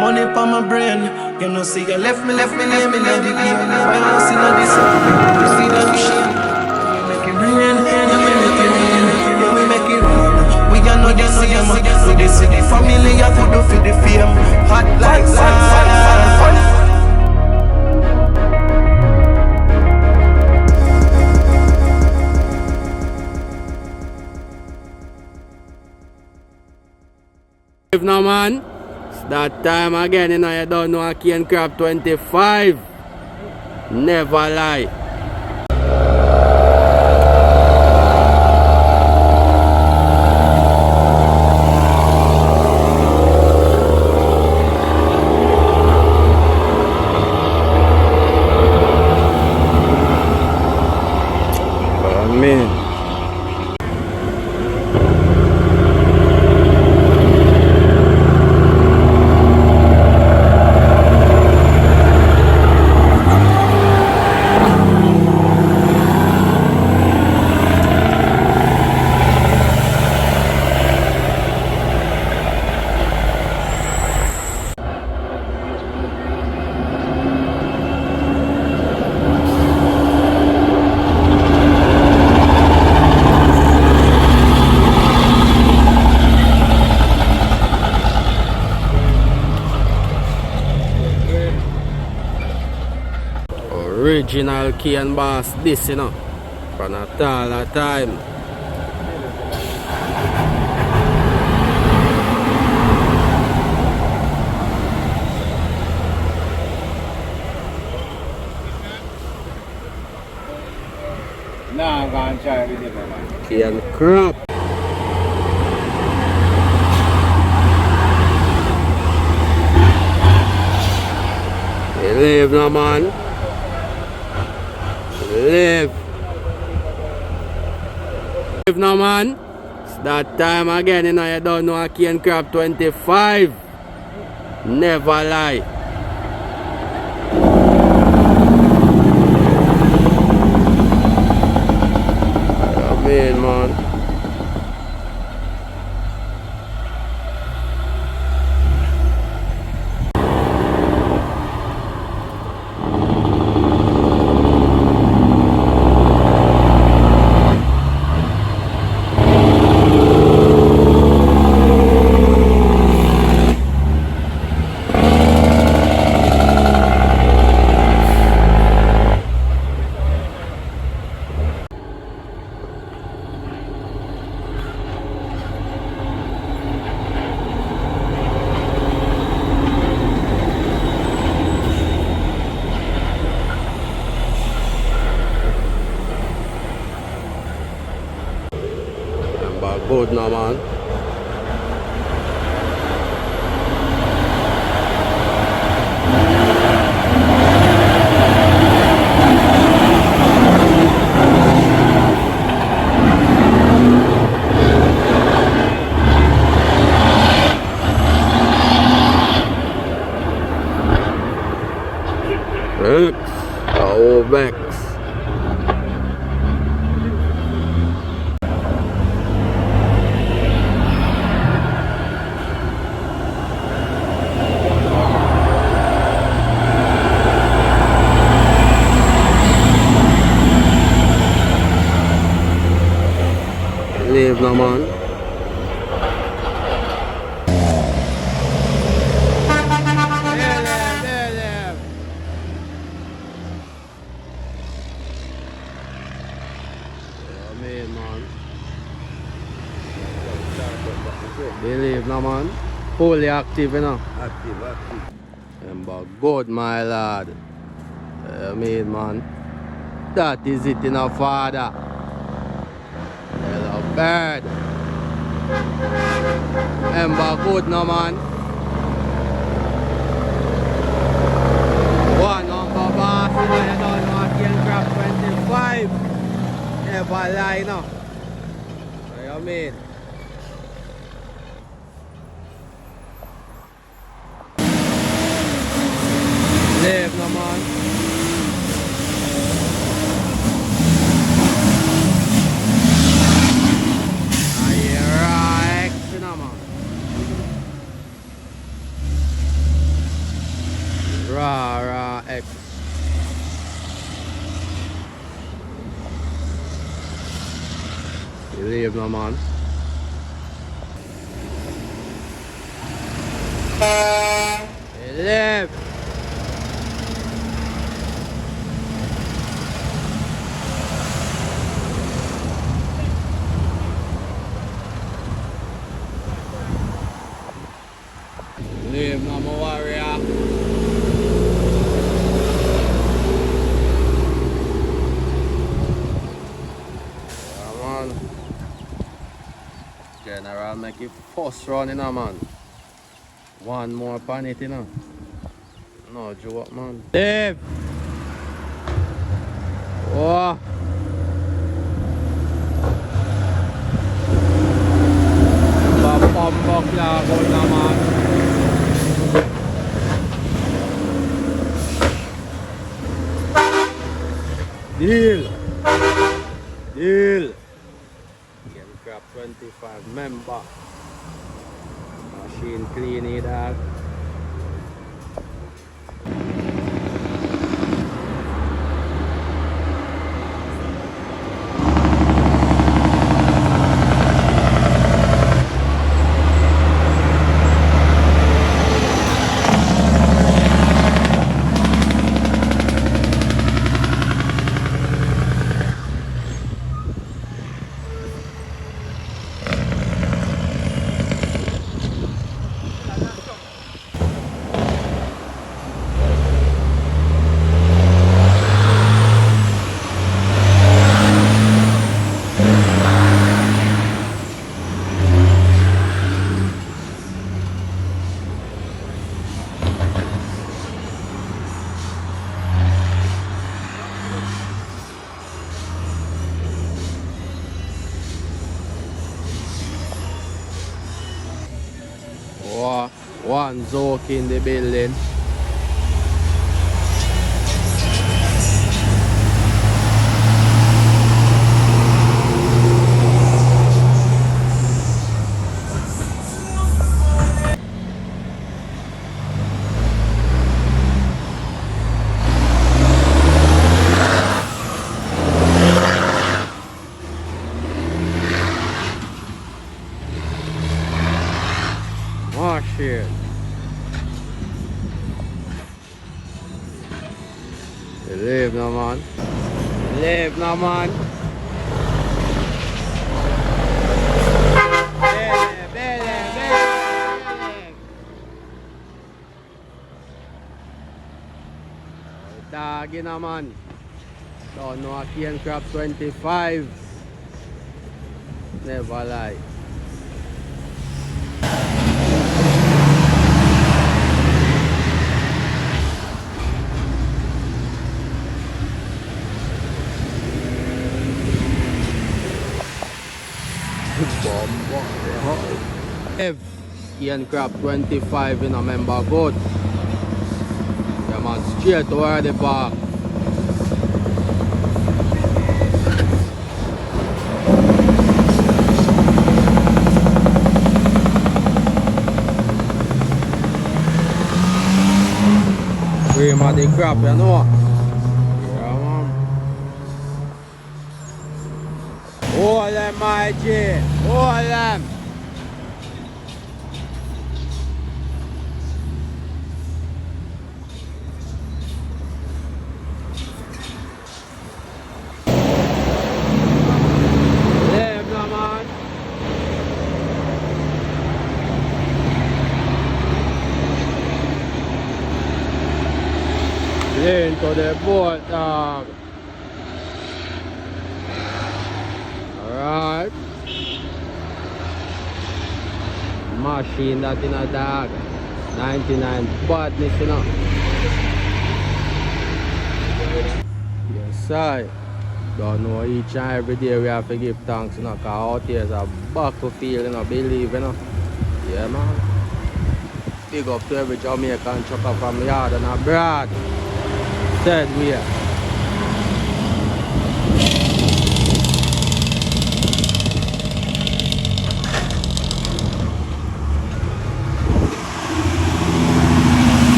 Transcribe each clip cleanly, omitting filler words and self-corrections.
Money for my brain. You know, see, you left me, lay me down the pain. I don't see no this. You see that shame. We make it rain, yeah, we make it rain, yeah, we make it rain. We are not the same. We the city family, I could do for the fame. Hot like sun. If no man, it's that time again, you know, you don't know a Cane Crab 25. Never lie. Amen. Original Cane Boss, this, you know, from a taller time. Nah, I'm gonna try with it, man. Cane Crab. You live no man. Live no man. It's that time again, you know, you don't know a Cane Crab 25. Never lie. Amen, man. Good now, man. Oh, back. Live no man. Believe no man. Fully active, you know. Active. Remember, good my lad. Man. That is it, you know, father. Hello, bird. Remember, good no man. One number boss, you know, you don't know, Cane Crab 25. Never lie, no. What you mean? Live no man. Raw X. Believe no man. Believe. Believe no more warrior. General make it first run in a man. One more pan it, you know. No joke, man. Dave! Oh! Bumbo clock on the man. Deal! Deal! Game crap 25 member. Machine clean it out. One zoke in the building. Oh shit. Believe no man. Believe no man. Believe. Dog in a man. Don't know a cane crab 25. Never lie. Ian crab 25 in a member good. Yeah man, straight over the park. Cream of the crab, you know. Yeah man. Hold them, my G. Hold them. Into the boat, dog. Alright. Machine that in a dog. 99 badness, you know. Yes, I don't know, each and every day we have to give thanks, you know, because out here is a battlefield, you know, believe, you know. Yeah, man. Big up to every Jamaican trucker from the yard and abroad. Said we are.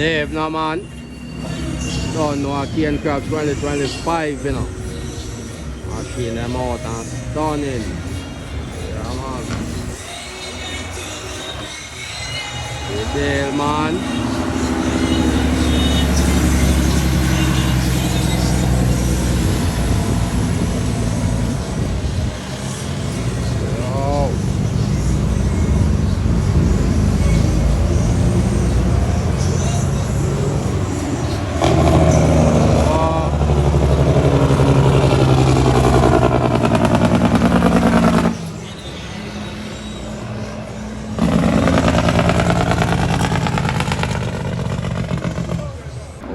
Believe no man. Don't know a cane crab 2025, you know. Machine them out and stunning. Yeah man. Good deal man.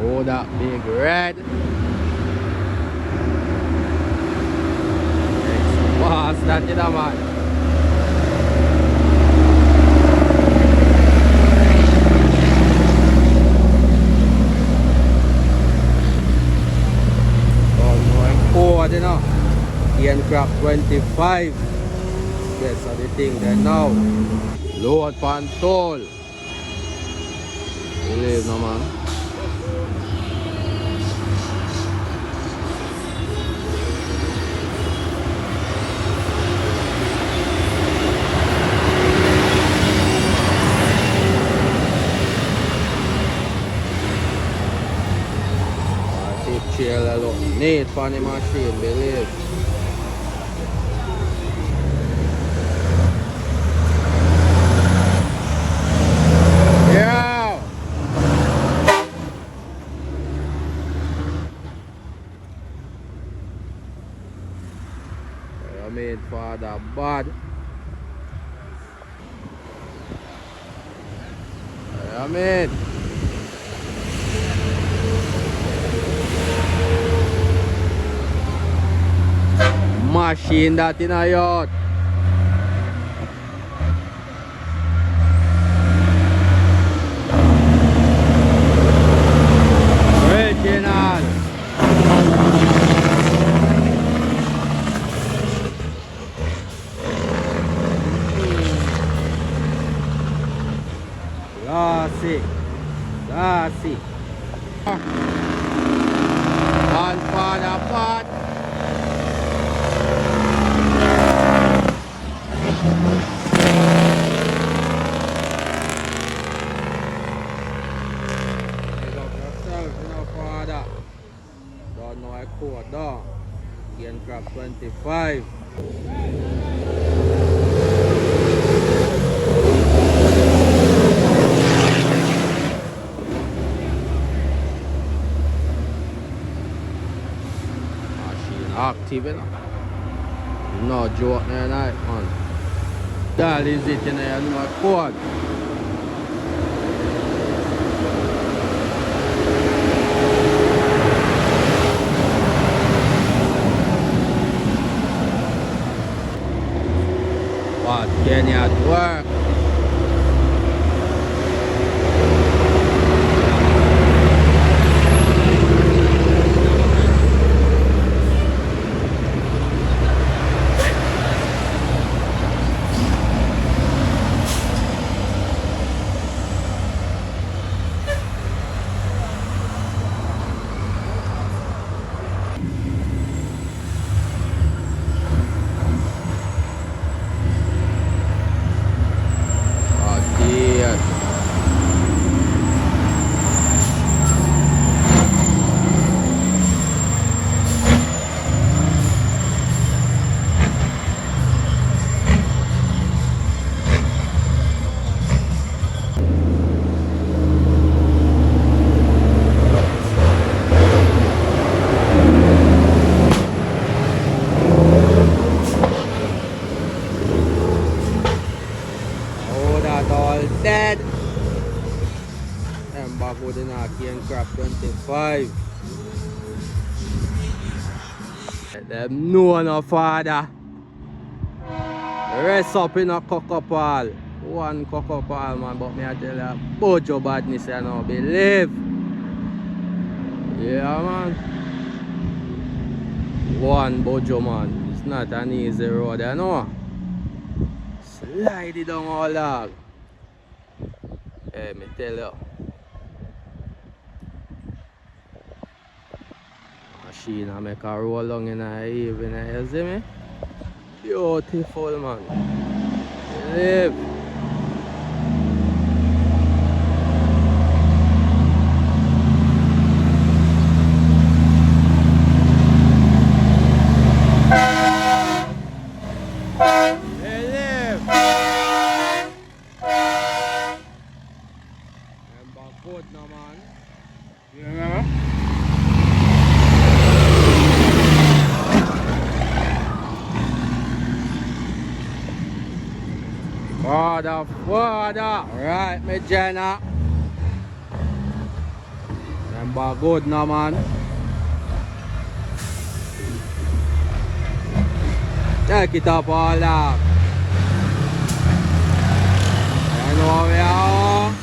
Oh, that big red. It's fast, that is a man. Oh, no, I'm forward, you know. Ian crab 25. Yes, so the thing there now. Load pan toll. Believe no man. Chair look neat for the machine, believe. Yeah. I made for the bad. I made. Machine that in a yacht. Original. Classy. Classy. One for the pot. Don't know I caught down. Ian crab 25. Machine active, you know. No joke there night, man. That is it, you know, you know, quad. What can you at work? Dead. And back with the Cane crab 25. Let them know no father. Rest up in a cockapal. One cockapal man, but me I tell you about your badness you know, believe. Yeah man. One bojo man. It's not an easy road, you know. Slide it down all dog. Hey, me tell you. machine and make a roll along in the evening, you see me? Beautiful, man. Live. Good no man. You remember? Father. Right, me Jenna. Remember good no man. Take it up all up. You know we are.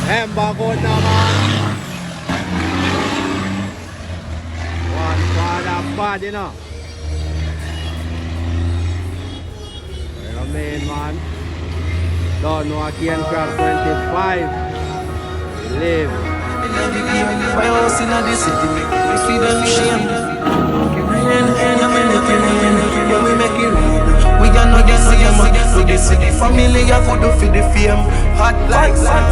Remember good no man. One father bad, you know. You know main man. Don't know again crab 25. Live. My house in the city, you see the machine. Yeah, we make it rain. We are not the same. So the city family have to do for the fame. Hot like sun.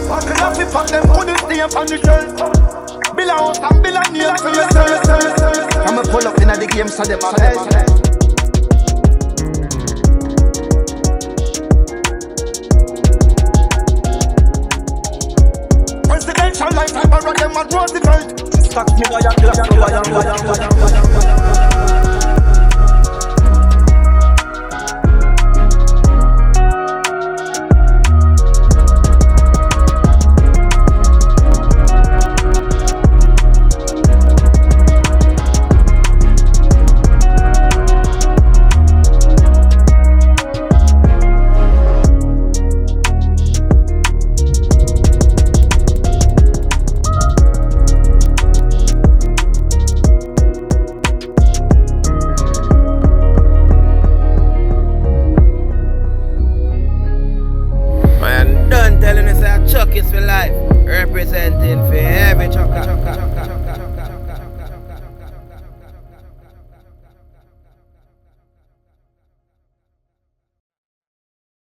Fucking up if fuck them put it name on the shelf. Bill out and bill a name for yourself. I'ma pull up in the game so them a best. Presidential life, I run them and Roosevelt. Stack me by a glass,